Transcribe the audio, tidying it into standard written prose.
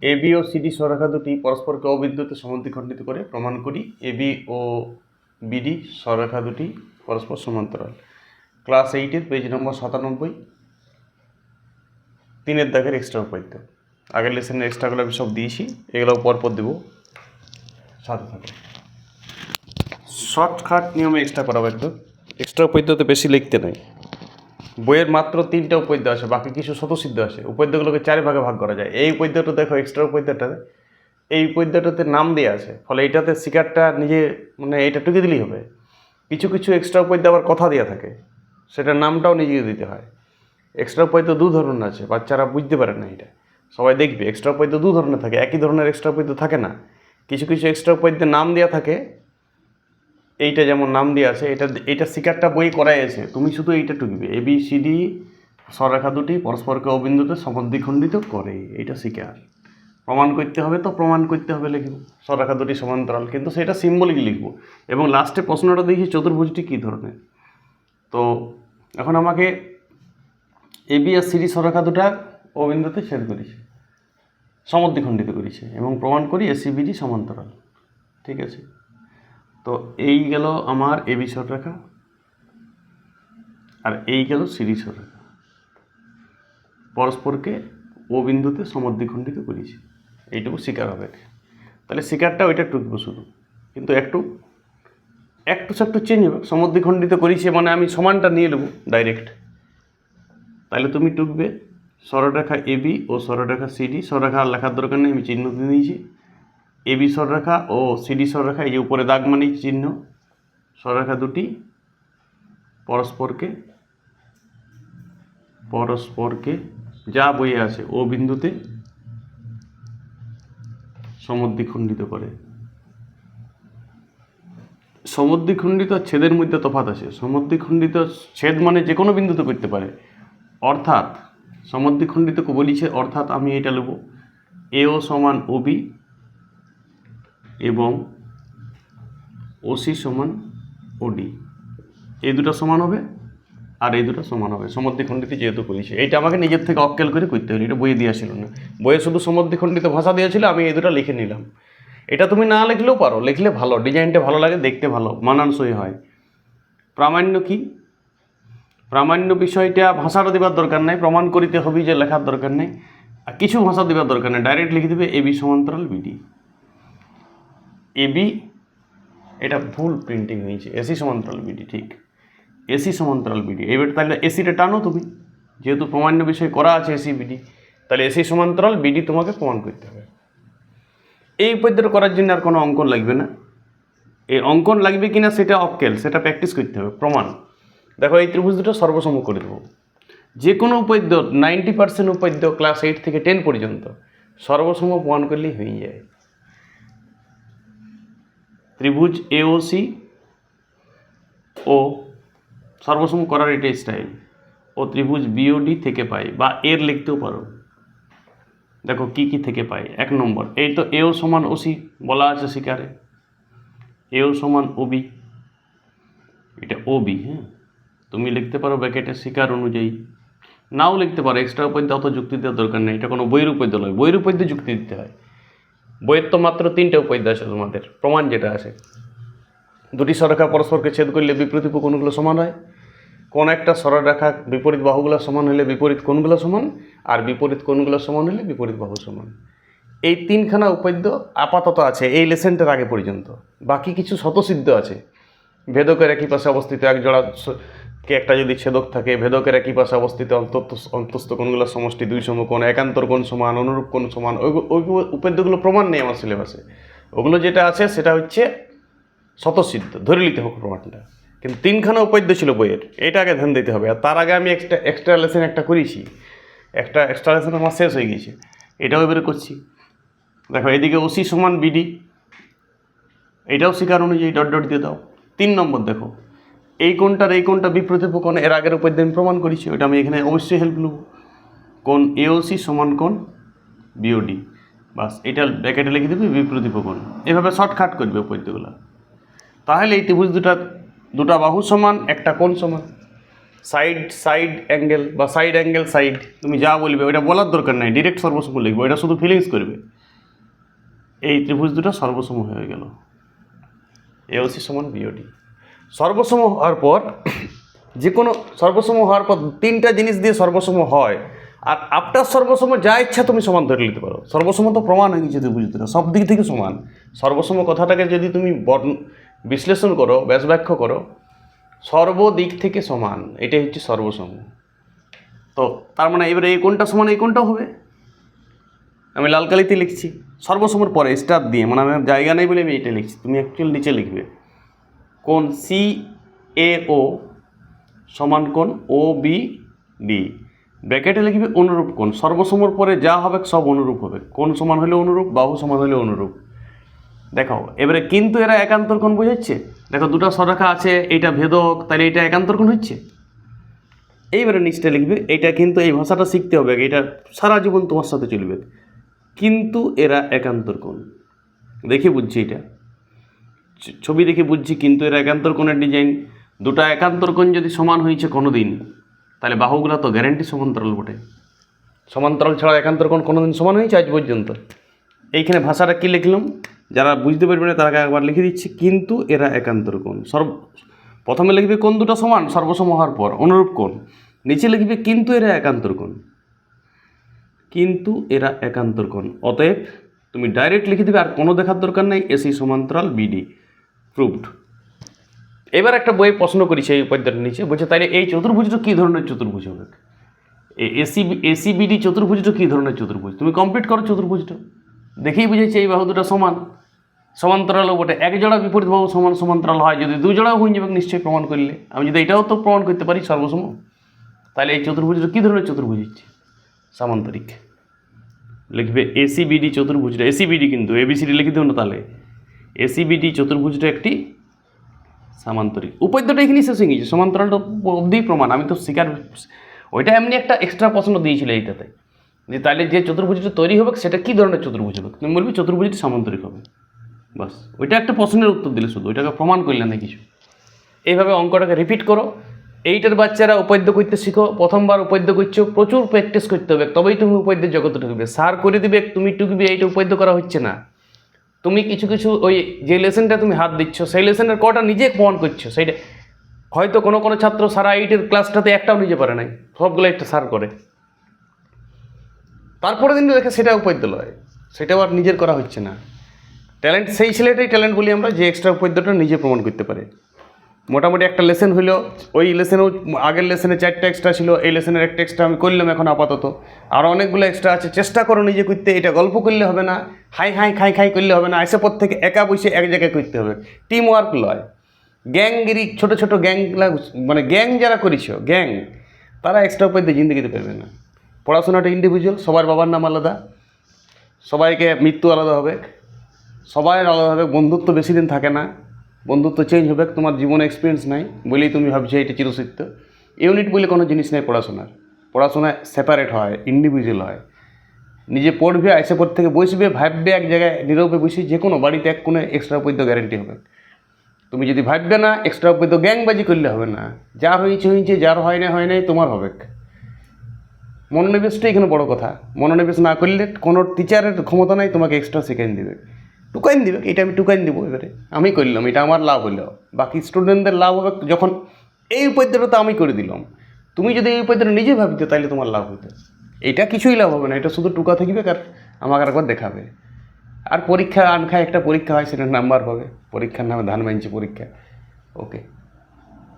AB ও CD সরলরেখা দুটি পরস্পরকে অবিন্দুতে সমদ্বিখণ্ডিত করে প্রমাণ করি এবি ও বিডি সরলরেখা দুটি পরস্পর সমান্তরাল। ক্লাস 8-এর পেজ নম্বর 97, 3-এর দাগের এক্সট্রা উপপাদ্য। আগের লেসনের এক্সট্রাগুলো আমি সব দিয়েছি, এগুলো পরপর দেবো, সাথে থাকবে। শর্টকাট নিয়মে এক্সট্রা করাবো একটু। এক্সট্রা উপপাদ্যতে বেশি লিখতে নাই। বইয়ের মাত্র 3টা উপপাদ্য আছে, বাকি কিছু স্বতঃসিদ্ধ আছে। উপপাদ্যগুলোকে 4 ভাগে ভাগ করা যায়। এই উপপাদ্যটা দেখো, এক্সট্রা উপপাদ্যটাতে এই উপপাদ্যটাতে নাম দেওয়া আছে, ফলে এইটাতে শিকারটা নিজে মানে এটা টুকে দিলেই হবে। কিছু কিছু এক্সট্রা উপপাদ্য আবার কথা দেওয়া থাকে, সেটার নামটাও নিজে দিতে হয়। এক্সট্রা উপপাদ্য 2 ধরনের আছে, বাচ্চারা বুঝতে পারে না এটা। সবাই দেখবে এক্সট্রা উপপাদ্য 2 ধরনের থাকে, একই ধরনের এক্সট্রা উপপাদ্য থাকে না। কিছু কিছু এক্সট্রা উপপাদ্যের নাম দেওয়া থাকে, এইটা যেমন নাম দেওয়া আছে, এটা শিকারটা বই করাই আছে, তুমি শুধু এইটা টুকবে। এবি সিডি সরলরেখা দুটি পরস্পরকে অবিন্দুতে সমদ্বিখণ্ডিত করে, এইটা শিকার। প্রমাণ করতে হবে তো প্রমাণ করতে হবে লিখব সরলরেখা দুটি সমান্তরাল, কিন্তু সেটা সিম্বলিক লিখব। এবং লাস্টে প্রশ্নটা দেখি চতুর্ভুজটি কী ধরনের। তো এখন আমাকে এবি আর সিডি সরলরেখা দুটা অবিন্দুতে ছেদ করেছে, সমদ্বিখণ্ডিত করেছে, এবং প্রমাণ করি এসিবিডি সমান্তরাল। ঠিক আছে, তো এই গেল আমার এবি সরলরেখা, আর এই গেল সিডি সরলরেখা, পরস্পরকে ও বিন্দুতে সমদ্বিখণ্ডিত করেছি। এইটুকু শিকার হবে। তাহলে শিকারটা ওইটা টুকবো শুধু, কিন্তু একটু চেঞ্জ হবে। সমদ্বিখণ্ডিত করেছি মানে আমি সমানটা নিয়ে নেব ডাইরেক্ট। তাহলে তুমি টুকবে সরলরেখা এবি ও সরলরেখা সিডি। সরলরেখা আর লেখার দরকার নেই, আমি চিহ্ন দিয়ে দিয়েছি। এবি সরলরেখা ও সিডি সরলরেখা, এই যে উপরে দাগ মানে চিহ্ন। সরলরেখা দুটি পরস্পরকে যা বইয়ে আছে ও বিন্দুতে সমদ্বিখণ্ডিত করে। সমদ্বিখণ্ডিত ছেদের মধ্যে তফাৎ আছে। সমদ্বিখণ্ডিত ছেদ মানে যে কোনো বিন্দুতে করতে পারে, অর্থাৎ সমদ্বিখণ্ডিতকে বলিছে, অর্থাৎ আমি এটা নেব এও সমান ওবি এবং ওসি সমান ওডি। এই দুটো সমান হবে আর এই দুটো সমান হবে, সমদ্বিখণ্ডিত যেহেতু করেছে। এইটা আমাকে নিজের থেকে অক্কেল করে করতে হলো, এটা বইয়ে দেওয়া ছিল না। বইয়ে শুধু সমদ্বিখণ্ডিত ভাষা দেওয়া ছিল, আমি এই দুটো লিখে নিলাম। এটা তুমি না লিখলেও পারো, লিখলে ভালো, ডিজাইনটা ভালো লাগে, দেখতে ভালো, মানানসই হয়। প্রামাণ্য কি? প্রামাণ্য বিষয়টা ভাষাটা দেওয়ার দরকার নেই, প্রমাণ করিতে হবে যে লেখার দরকার নেই, আর কিছু ভাষা দেওয়ার দরকার নেই, ডাইরেক্ট লিখে দেবে এবি সমান্তরাল বিডি। এবি, এটা ভুল প্রিন্টিং হয়েছে, এসি সমান্তরাল বিডি, ঠিক এসি সমান্তরাল বিডি। এবার তাহলে এসিটা টানো তুমি, যেহেতু প্রামাণ্য বিষয় করা আছে এসি বিডি, তাহলে এসি সমান্তরাল বিডি তোমাকে প্রমাণ করতে হবে। এই উপপাদ্যটা করার জন্য আর কোনো অঙ্কন লাগবে না। এই অঙ্কন লাগবে কিনা সেটা অক্কেল, সেটা প্র্যাকটিস করতে হবে। প্রমাণ দেখো, এই ত্রিভুজ দুটো সর্বসম করে দেবো। যে কোনো উপপাদ্য 90% উপপাদ্য ক্লাস 8 থেকে 10 পর্যন্ত সর্বসম প্রমাণ করলেই হয়ে যায়। ত্রিভুজ এওসি ও সর্বসম করার এটাই স্টাইল, ও ত্রিভুজ বিওডি থেকে পাই, বা এর লিখতেও পারো। দেখো কি কি থেকে পাই। 1 নম্বর, এই তো এও সমান ওসি বলা আছে শিকারে, এও সমান ওবি, এটা ওবি। হ্যাঁ, তুমি লিখতে পারো ব্র্যাকেটের শিকার অনুযায়ী, নাও লিখতে পারো। এক্সট্রা উপপাদ্য অত যুক্তি দেওয়ার দরকার নেই, এটা কোনো বইয়ের উপপাদ্য নয়। বইয়ের উপপাদ্য যুক্তি দিতে হয়। বইয়ের তো মাত্র 3টে উপপাদ্য আছে তোমাদের। প্রমাণ যেটা আছে, দুটি সরলরেখা পরস্পরকে ছেদ করলে বিপরীত কোণগুলো সমান হয়। কোন একটা সরলরেখা বিপরীত বাহুগুলো সমান হলে বিপরীত কোণগুলো সমান, আর বিপরীত কোণগুলো সমান হলে বিপরীত বাহু সমান। এই 3খানা উপপাদ্য আপাতত আছে এই লেসেনটার আগে পর্যন্ত। বাকি কিছু স্বতঃসিদ্ধ আছে। ভেদকের একই পাশে অবস্থিত এক জোড়া কে একটা যদি ছেদক থাকে, ভেদকের একই পাশে অবস্থিত অন্তস্থ কোণগুলোর সমষ্টি 2 সমকোণ, একান্তর কোণ সমান, অনুরূপ কোণ সমান, ওই উপপাদ্যগুলো প্রমাণ নেই আমার সিলেবাসে। ওগুলো যেটা আছে সেটা হচ্ছে স্বতঃসিদ্ধ, ধরে নিতে হবে প্রমাণটা। কিন্তু 3খানা উপপাদ্য ছিল বইয়ের, এটা আগে ধ্যান দিতে হবে। আর তার আগে আমি এক্সট্রা লেসন একটা করেছি, একটা এক্সট্রা লেসন আমার শেষ হয়ে গেছে, এটাও এবারে করছি। দেখো এদিকে ওসি সমান বিডি, এটাও শিকার অনুযায়ী ডট ডট দিয়ে দাও। 3 নম্বর, দেখো এই কোণটা বিপরীত কোণ, এর আগের উপপাদ্য আমি প্রমাণ করেছি, ওইটা আমি এখানে অবশ্যই হেল্প নেব। কোণ এওসি সমান কোণ বিওডি, বাস এটা ব্র্যাকেটে লিখে দেবে বিপরীত কোণ। এভাবে শর্টকাট করবে উপপাদ্যগুলো। তাহলে এই ত্রিভুজ দুটা বাহু সমান, একটা কোণ সমান। সাইড অ্যাঙ্গেল বা সাইড অ্যাঙ্গেল সাইড, তুমি যা বলবে ওইটা বলার দরকার নাই, ডিরেক্ট সর্বসম লিখবে, ওইটা শুধু ফিলিংস করবে। এই ত্রিভুজ দুটো সর্বসম হয়ে গেল, এওসি সমান বিওডি। সর্বসম হওয়ার পর যে কোনো সর্বসম হওয়ার পর তিনটা জিনিস দিয়ে সর্বসম হয়, আর আফটার সর্বসম যা ইচ্ছা তুমি সমান ধরে নিতে পারো। সর্বসম তো প্রমাণ হয়ে গেছে ত্রিভুজ দুটো, সব দিক থেকে সমান। সর্বসম কথাটাকে যদি তুমি বিশ্লেষণ করো, ব্যাস ব্যাখ্যা করো, সর্বদিক থেকে সমান, এটাই হচ্ছে সর্বসম। তো তার মানে এবারে এই কোনটা সমান এই কোনটাও হবে। আমি লাল কালিতে লিখছি সর্বসমর পরে স্টার দিয়ে, মানে আমি জায়গা নেই বলে আমি এটা লিখছি, তুমি অ্যাকচুয়াল নিচে লিখবে কোণ CAO সমান কোণ OBD, ব্র্যাকেটে লিখবে অনুরূপ কোণ। সর্বসমর পরে যা হবে সব অনুরূপ হবে, কোণ সমান হলে অনুরূপ, বাহু সমান হলে অনুরূপ। দেখো এবারে কিন্তু এরা একান্তর কোণ বোঝাচ্ছে, দেখো দুটো সরেখা আছে, এইটা ভেদক, তাহলে এটা একান্তর কোণ হচ্ছে। এইবারে নিচটা লিখবে, এটা কিন্তু এই ভাষাটা শিখতে হবে, এটা সারা জীবন তোমার সাথে চলবে। কিন্তু এরা একান্তর কোণ, দেখে বুঝছি, এটা ছবি দেখে বুঝছি কিন্তু এরা একান্তর কোণের ডিজাইন। দুটো একান্তর কোণ যদি সমান হয়েছে কোনো দিন, তাহলে বাহুগুলো তো গ্যারান্টি সমান্তরাল বটে। সমান্তরাল ছাড়া একান্তর কোণ কোনো দিন সমান হয়েছে আজ পর্যন্ত। এইখানে ভাষাটা কী লিখলাম, যারা বুঝতে পারবে না তারা একবার লিখে দিচ্ছি, কিন্তু এরা একান্তর কোণ। প্রথমে লিখবে কোণ দুটো সমান সর্বসম হওয়ার পর অনুরূপ কোণ, নিচে লিখবে কিন্তু এরা একান্তর কোণ, কিন্তু এরা একান্তর কোণ। অতএব তুমি ডাইরেক্ট লিখে দেবে, আর কোনো দেখার দরকার নেই, এসি সমান্তরাল বিডি, প্রুভড। এবার একটা বই প্রশ্ন করেছে এই উপাধ্যায়টার নিচে, বলছে তাইলে এই চতুর্ভুজটা কী ধরনের চতুর্ভুজ হবে, এই এসিবিডি চতুর্ভুজটা কী ধরনের চতুর্ভুজ। তুমি কমপ্লিট করো চতুর্ভুজটা, দেখেই বুঝেছি এই বাহু দুটো সমান, সমান্তরালও বটে। এক জোড়া বিপরীত বাহু সমান সমান্তরাল হয়, যদি দুই জোড়াও হয়ে যাবে নিশ্চয়ই প্রমাণ করলে। আমি যদি এটাও তো প্রমাণ করতে পারি সর্বসম, তাহলে এই চতুর্ভুজটা কী ধরনের চতুর্ভুজ হচ্ছে, সামান্তরিক। লিখবে এসিবিডি চতুর্ভুজটা, এসিবিডি কিন্তু এবিসিডি লিখে দেবো না, তাহলে এসিবিডি চতুর্ভুজটা একটি সামান্তরিক। উপাদ্যটা এখানেই শেষ হয়ে গেছে, সমান্তরালটা অবধি প্রমাণ। আমি তো স্বীকার, ওইটা এমনি একটা এক্সট্রা প্রশ্ন দিয়েছিল এইটাতে, যে তাহলে যে চতুর্ভুজটা তৈরি হবে সেটা কী ধরনের চতুর্ভুজ হবে, তুমি বলবি চতুর্ভুজটি সামান্তরিক হবে, বাস। ওইটা একটা প্রশ্নের উত্তর দিলে, শুধু ওইটাকে প্রমাণ করলে না কিছু। এইভাবে অঙ্কটাকে রিপিট করো। এইটার বাচ্চারা উপাদ্য করতে শিখো, প্রথমবার উপাদ্য করছো, প্রচুর প্র্যাকটিস করতে হবে, তবেই তুমি উপাদ্যের জগতে ঢুকবে। সার করে দিবে, তুমি টুকবে, এইটা উপাদ্য করা হচ্ছে না। তুমি কিছু কিছু ওই যে লেসনটা তুমি হাত দিচ্ছ, সেই লেসনের কটা নিজে প্রমাণ করছো, সেইটা হয়তো কোনো কোনো ছাত্র সারা 8-এর ক্লাসটাতে একটাও নিজে পারে নাই, সবগুলো একটা সার করে, তারপরে দিন দেখে সেটা উপাদ্য লয়, সেটাও আর নিজের করা হচ্ছে না। ট্যালেন্ট সেই ছেলেটাই ট্যালেন্ট বলি আমরা, যে এক্সট্রা উপাদ্যটা নিজে প্রমাণ করতে পারে। মোটামুটি একটা লেসন হইলো, ওই লেসনেও আগের লেসনে 4টা এক্সট্রা ছিল, এই লেসনের একটা এক্সট্রা আমি করলাম এখন আপাতত, আর অনেকগুলো এক্সট্রা আছে। চেষ্টা করো নিজে করতে, এটা গল্প করলে হবে না, হাই হাই খাই খাই করলে হবে না, আইসে পর থেকে একা বসে এক জায়গায় করতে হবে, টিম ওয়ার্ক লয়। গ্যাংগিরি, ছোটো ছোটো গ্যাংগুলা, মানে গ্যাং যারা করেছ গ্যাং, তারা এক্সট্রা উপাদ্য জিন্দগিতে পারবে না। পড়াশোনাটা ইন্ডিভিজুয়াল, সবার বাবার নাম আলাদা, সবাইকে মৃত্যু আলাদা হবে, সবাই আলাদা হবে, বন্ধুত্ব বেশি দিন থাকে না, বন্ধুত্ব চেঞ্জ হবে। তোমার জীবনে এক্সপিরিয়েন্স নাই বলেই তুমি ভাবছো এটা চিরসত্য। ইউনিট বলে কোনো জিনিস নেই পড়াশোনার, পড়াশোনা সেপারেট হয়, ইন্ডিভিজুয়াল হয়। নিজে পড়বে, আইসে পর থেকে বসবে, ভাববে এক জায়গায় নীরবে বসে, যে কোনো বাড়িতে এক কোনো এক্সট্রা উপাদ্য গ্যারেন্টি হবে। তুমি যদি ভাববে না, এক্সট্রা উপাদ্য গ্যাংবাজি করলে হবে না, যা হয়েছে হয়েছে, যার হয় নাই তোমার হবে। মনোনিবেশটাই এখানে বড় কথা। মনোনিবেশ না করলে কোনো টিচারের ক্ষমতা নাই তোমাকে এক্সট্রা সেকেন্ড দেবে, টুকাইন দিবে, এটা আমি টুকাইন দেবো, এবারে আমি করলাম, এটা আমার লাভ হলো, বাকি স্টুডেন্টদের লাভ হবে যখন এই উপাদ্যটা তো আমি করে দিলাম। তুমি যদি এই উপাদ্যটা নিজে ভাবতে, তাহলে তোমার লাভ হতো। এটা কিছুই লাভ হবে না, এটা শুধু টুকা থাকবে, আর আমাকে একবার দেখাবে। আর পরীক্ষা আনখায় একটা পরীক্ষা হয়, সেটার নাম্বার হবে, পরীক্ষার নামে ধান মানছে পরীক্ষা। ওকে।